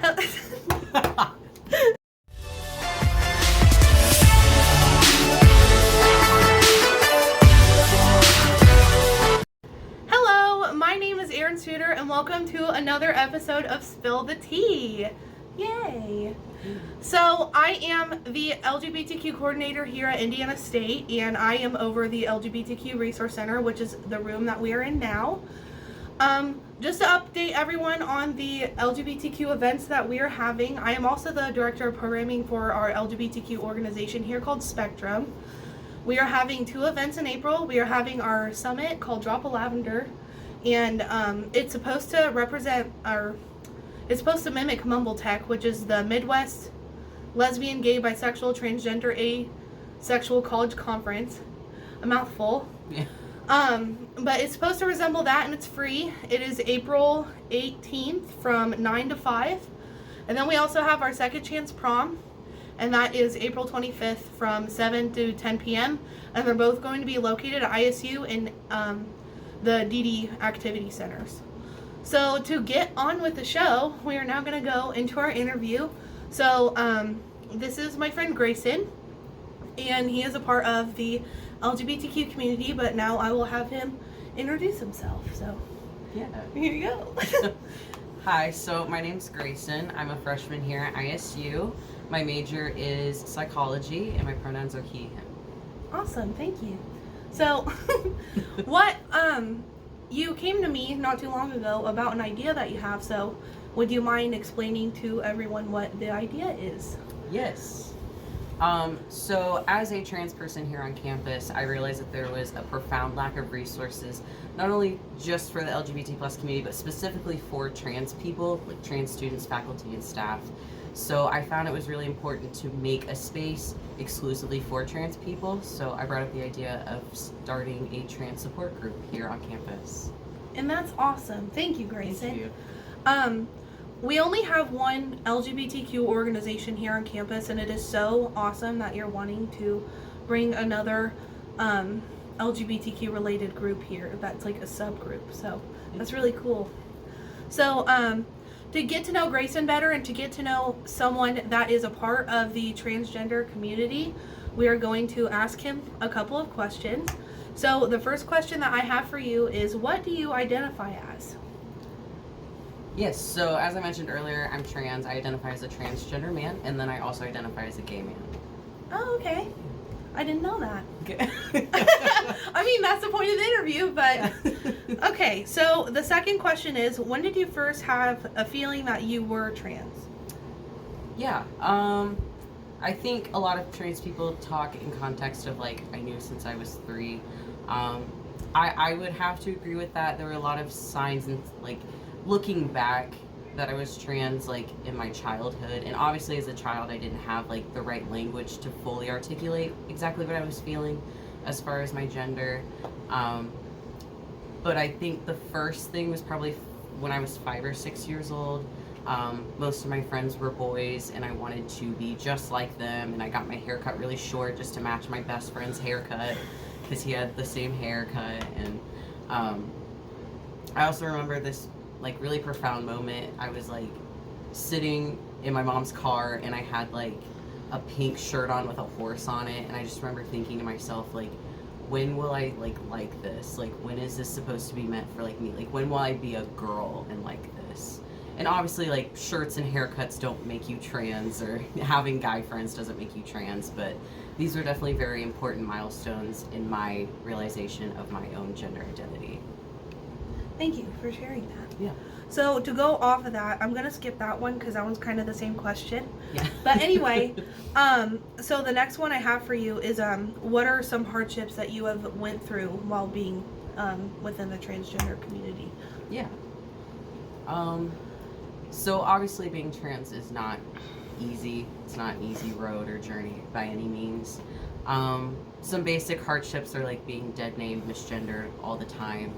Hello, my name is Erin Suter, and welcome to another episode of Spill the Tea. Yay! So I am the LGBTQ coordinator here at Indiana State, and I am over the LGBTQ Resource Center, which is the room that we are in now. Just to update everyone on the LGBTQ events that we are having, I am also the director of programming for our LGBTQ organization here called Spectrum. We are having 2 events in April. We are having our summit called Drop of Lavender, and it's supposed to mimic Mumble Tech, which is the Midwest Lesbian, Gay, Bisexual, Transgender, Asexual College Conference. A mouthful. Yeah. But it's supposed to resemble that, and it's free. It is April 18th from 9 to 5. And then we also have our Second Chance Prom, and that is April 25th from 7 to 10 p.m. And they're both going to be located at ISU in the DD activity centers. So to get on with the show, we are now going to go into our interview. So this is my friend Grayson, and he is a part of the LGBTQ community, but now I will have him introduce himself. So Yeah. here you go. Hi, so my name's Grayson. I'm a freshman here at ISU. My major is psychology, and my pronouns are he, him. Awesome, thank you. So you came to me not too long ago about an idea that you have, so would you mind explaining to everyone what the idea is? Yes. So as a trans person here on campus, I realized that there was a profound lack of resources, not only just for the LGBT plus community, but specifically for trans people, like trans students, faculty, and staff. So I found it was really important to make a space exclusively for trans people. So I brought up the idea of starting a trans support group here on campus. And that's awesome. Thank you, Grayson. Thank you. We only have one LGBTQ organization here on campus, and it is so awesome that you're wanting to bring another LGBTQ related group here that's like a subgroup. So that's really cool. So to get to know Grayson better and to get to know someone that is a part of the transgender community, we are going to ask him a couple of questions. So the first question that I have for you is, what do you identify as? Yes, so as I mentioned earlier, I'm trans. I identify as a transgender man, and then I also identify as a gay man. Oh, okay. I didn't know that. Okay. I mean, that's the point of the interview, but okay. So the second question is, when did you first have a feeling that you were trans? Yeah, I think a lot of trans people talk in context of like, I knew since I was 3. I would have to agree with that. There were a lot of signs and like, looking back, that I was trans like in my childhood, and obviously as a child I didn't have like the right language to fully articulate exactly what I was feeling as far as my gender, but I think the first thing was probably when I was 5 or 6 years old. Most of my friends were boys, and I wanted to be just like them, and I got my hair cut really short just to match my best friend's haircut because he had the same haircut. And I also remember this like really profound moment. I was like sitting in my mom's car, and I had like a pink shirt on with a horse on it, and I just remember thinking to myself, like, when will I like this? Like, when is this supposed to be meant for like me? Like, when will I be a girl and like this? And obviously like shirts and haircuts don't make you trans, or having guy friends doesn't make you trans, but these are definitely very important milestones in my realization of my own gender identity. Thank you for sharing that. Yeah. So to go off of that, I'm gonna skip that one because that one's kind of the same question. Yeah. But anyway, so the next one I have for you is, what are some hardships that you have went through while being within the transgender community? Yeah. So obviously being trans is not easy. It's not an easy road or journey by any means. Some basic hardships are like being dead named, misgendered all the time.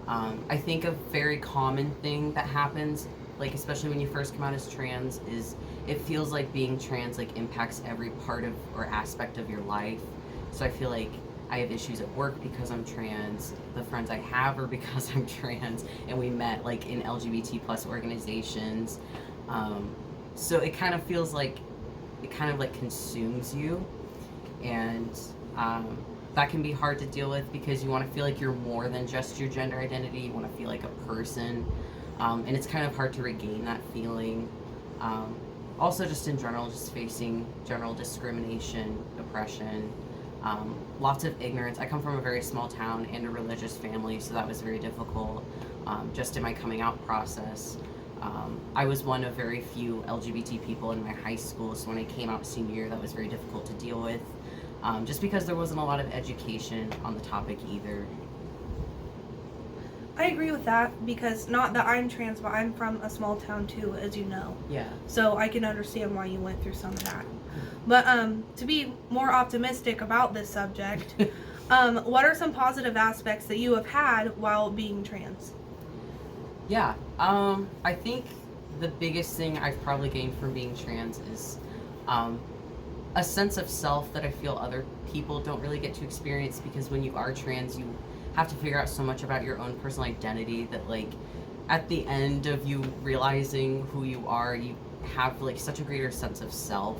I think a very common thing that happens, like especially when you first come out as trans, is it feels like being trans like impacts every part of or aspect of your life. So I feel like I have issues at work because I'm trans, the friends I have are because I'm trans, and we met like in LGBT plus organizations. So it kind of feels like it kind of like consumes you, and that can be hard to deal with because you want to feel like you're more than just your gender identity. You want to feel like a person, and it's kind of hard to regain that feeling. Also, just in general, just facing general discrimination, oppression, lots of ignorance. I come from a very small town and a religious family, so that was very difficult just in my coming out process. I was one of very few LGBT people in my high school, so when I came out senior year, that was very difficult to deal with, just because there wasn't a lot of education on the topic either. I agree with that because not that I'm trans, but I'm from a small town too, as you know. Yeah. So I can understand why you went through some of that. But to be more optimistic about this subject, what are some positive aspects that you have had while being trans? Yeah, I think the biggest thing I've probably gained from being trans is a sense of self that I feel other people don't really get to experience, because when you are trans, you have to figure out so much about your own personal identity that, like, at the end of you realizing who you are, you have, like, such a greater sense of self.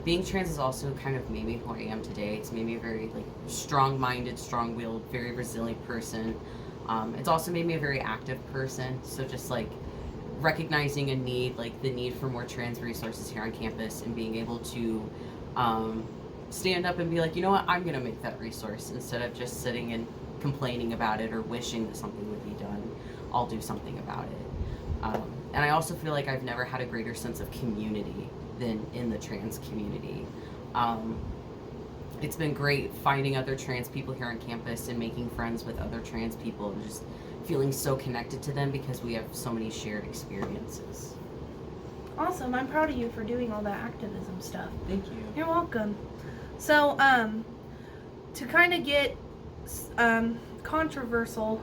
Being trans has also kind of made me who I am today. It's made me a very, like, strong-minded, strong-willed, very resilient person. It's also made me a very active person. So just, like, recognizing a need, like the need for more trans resources here on campus, and being able to stand up and be like, you know what, I'm going to make that resource, instead of just sitting and complaining about it or wishing that something would be done. I'll do something about it. And I also feel like I've never had a greater sense of community than in the trans community. It's been great finding other trans people here on campus and making friends with other trans people, and just feeling so connected to them because we have so many shared experiences. Awesome. I'm proud of you for doing all that activism stuff. Thank you. You're welcome. So, to kind of get controversial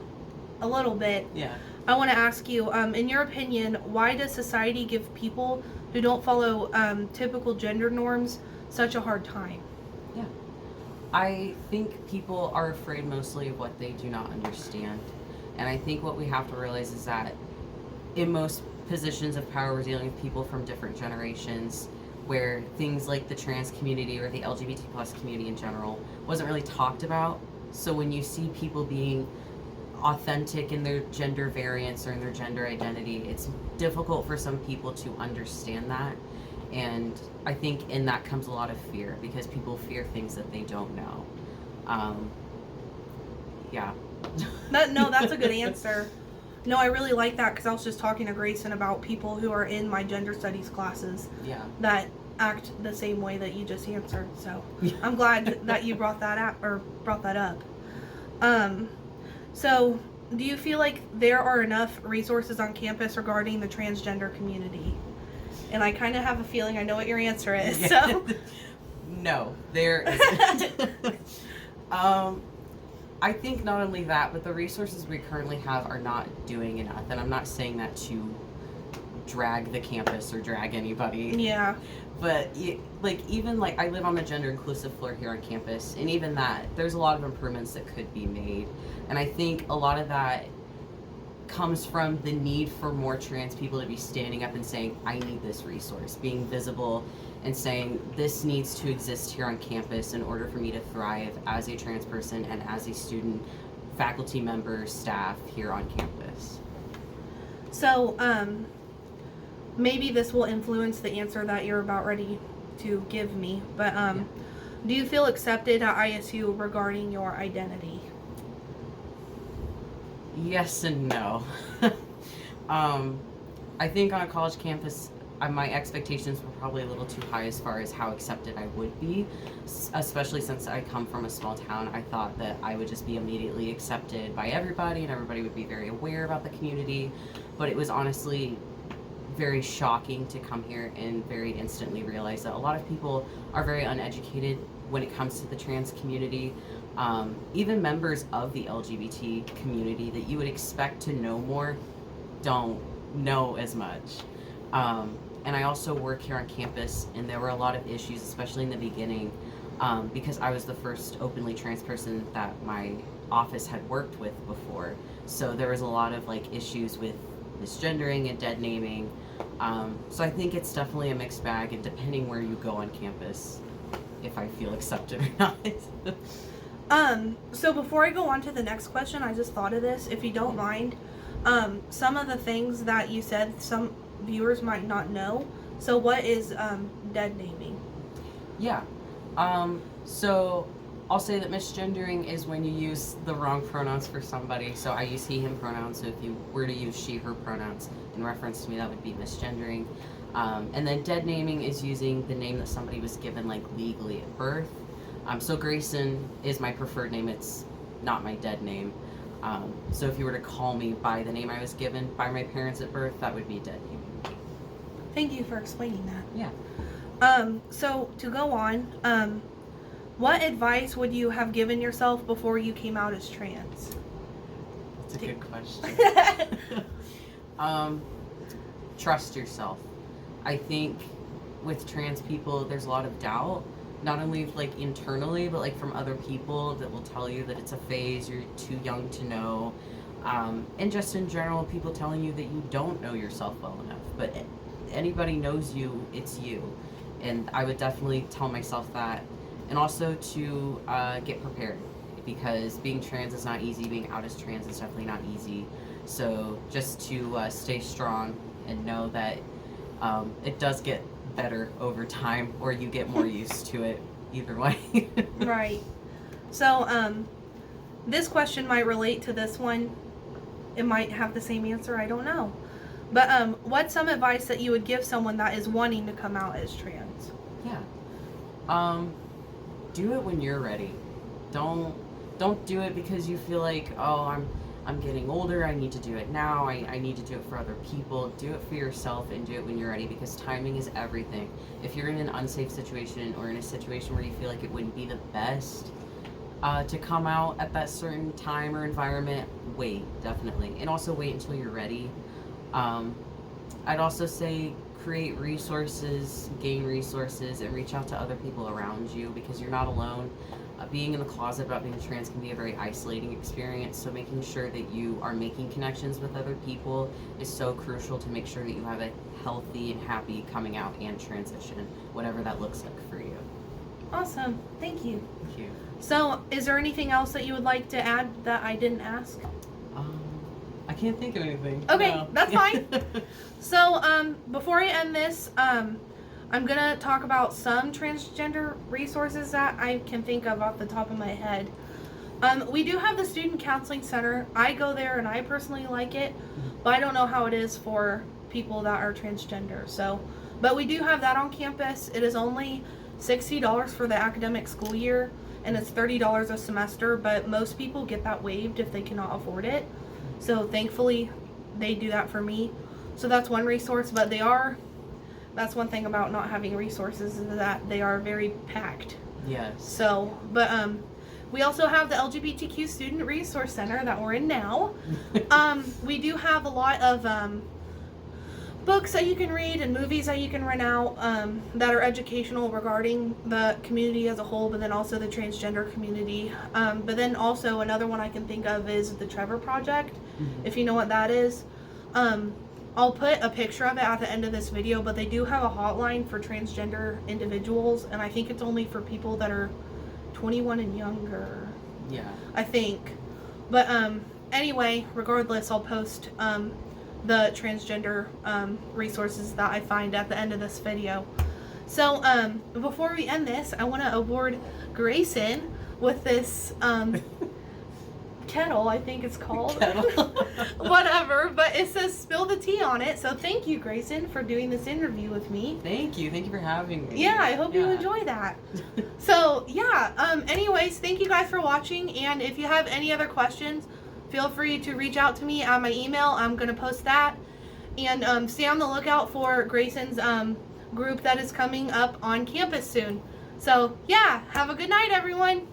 a little bit, Yeah. I want to ask you, in your opinion, why does society give people who don't follow typical gender norms such a hard time? Yeah. I think people are afraid mostly of what they do not understand. And I think what we have to realize is that in most positions of power, we're dealing with people from different generations, where things like the trans community or the LGBT plus community in general wasn't really talked about. So when you see people being authentic in their gender variance or in their gender identity, it's difficult for some people to understand that. And I think in that comes a lot of fear, because people fear things that they don't know. Yeah. No, that's a good answer. No, I really like that, because I was just talking to Grayson about people who are in my gender studies classes Yeah. that act the same way that you just answered. So I'm glad that you brought that up. So do you feel like there are enough resources on campus regarding the transgender community? And I kind of have a feeling I know what your answer is. So No, there isn't. I think not only that, but the resources we currently have are not doing enough. And I'm not saying that to drag the campus or drag anybody. yeah. But even I live on the gender inclusive floor here on campus, and even that, there's a lot of improvements that could be made. And I think a lot of that comes from the need for more trans people to be standing up and saying, I need this resource, being visible and saying, this needs to exist here on campus in order for me to thrive as a trans person and as a student, faculty member, staff here on campus. So, maybe this will influence the answer that you're about ready to give me, but do you feel accepted at ISU regarding your identity? Yes and no. I think on a college campus, my expectations were probably a little too high as far as how accepted I would be, especially since I come from a small town. I thought that I would just be immediately accepted by everybody, and everybody would be very aware about the community, but it was honestly very shocking to come here and very instantly realize that a lot of people are very uneducated when it comes to the trans community. Even members of the LGBT community that you would expect to know more don't know as much. And I also work here on campus, and there were a lot of issues, especially in the beginning, because I was the first openly trans person that my office had worked with before. So there was a lot of issues with misgendering and dead naming. So I think it's definitely a mixed bag, and depending where you go on campus, if I feel accepted or not. So before I go on to the next question, I just thought of this, if you don't mind. Some of the things that you said, some viewers might not know. So what is dead naming? Yeah. So I'll say that misgendering is when you use the wrong pronouns for somebody. So I use he, him pronouns. So if you were to use she, her pronouns in reference to me, that would be misgendering. And then dead naming is using the name that somebody was given, like, legally at birth. So Grayson is my preferred name. It's not my dead name. So if you were to call me by the name I was given by my parents at birth, that would be dead naming. Thank you for explaining that. Yeah. So to go on, what advice would you have given yourself before you came out as trans? That's a good question. Trust yourself. I think with trans people, there's a lot of doubt, not only like internally, but like from other people that will tell you that it's a phase, you're too young to know, and just in general, people telling you that you don't know yourself well enough. But anybody knows you, it's you. And I would definitely tell myself that. And also to get prepared, because being trans is not easy, being out as trans is definitely not easy. So just to stay strong and know that it does get better over time, or you get more used to it, either way. Right. So this question might relate to this one. It might have the same answer, I don't know. But what's some advice that you would give someone that is wanting to come out as trans? Yeah. Do it when you're ready. Don't do it because you feel like, oh, I'm getting older, I need to do it now, I need to do it for other people. Do it for yourself and do it when you're ready, because timing is everything. If you're in an unsafe situation or in a situation where you feel like it wouldn't be the best to come out at that certain time or environment, wait, definitely. And also wait until you're ready. I'd also say create resources, gain resources, and reach out to other people around you, because you're not alone. Being in the closet about being trans can be a very isolating experience, so making sure that you are making connections with other people is so crucial to make sure that you have a healthy and happy coming out and transition, whatever that looks like for you. Awesome. Thank you. Thank you. So, is there anything else that you would like to add that I didn't ask? I can't think of anything. Okay, No. that's fine. So, before I end this, I'm gonna talk about some transgender resources that I can think of off the top of my head. We do have the Student Counseling Center. I go there and I personally like it, but I don't know how it is for people that are transgender. So, but we do have that on campus. It is only $60 for the academic school year, and it's $30 a semester, but most people get that waived if they cannot afford it. So thankfully, they do that for me. So that's one resource, but that's one thing about not having resources, is that they are very packed. Yes. So, but we also have the LGBTQ Student Resource Center that we're in now. We do have a lot of books that you can read and movies that you can rent out that are educational regarding the community as a whole, but then also the transgender community. But then also another one I can think of is the Trevor Project, if you know what that is. I'll put a picture of it at the end of this video, but they do have a hotline for transgender individuals, and I think it's only for people that are 21 and younger. Yeah. I think. But anyway, regardless, I'll post the transgender resources that I find at the end of this video. So before we end this, I want to award Grayson with this kettle, I think it's called. Kettle. Whatever, but it says spill the tea on it. So thank you, Grayson, for doing this interview with me. Thank you for having me. Yeah, I hope you enjoy that. So yeah, anyways, thank you guys for watching, and if you have any other questions, feel free to reach out to me at my email. I'm gonna post that, and stay on the lookout for Grayson's group that is coming up on campus soon. So yeah, have a good night, everyone.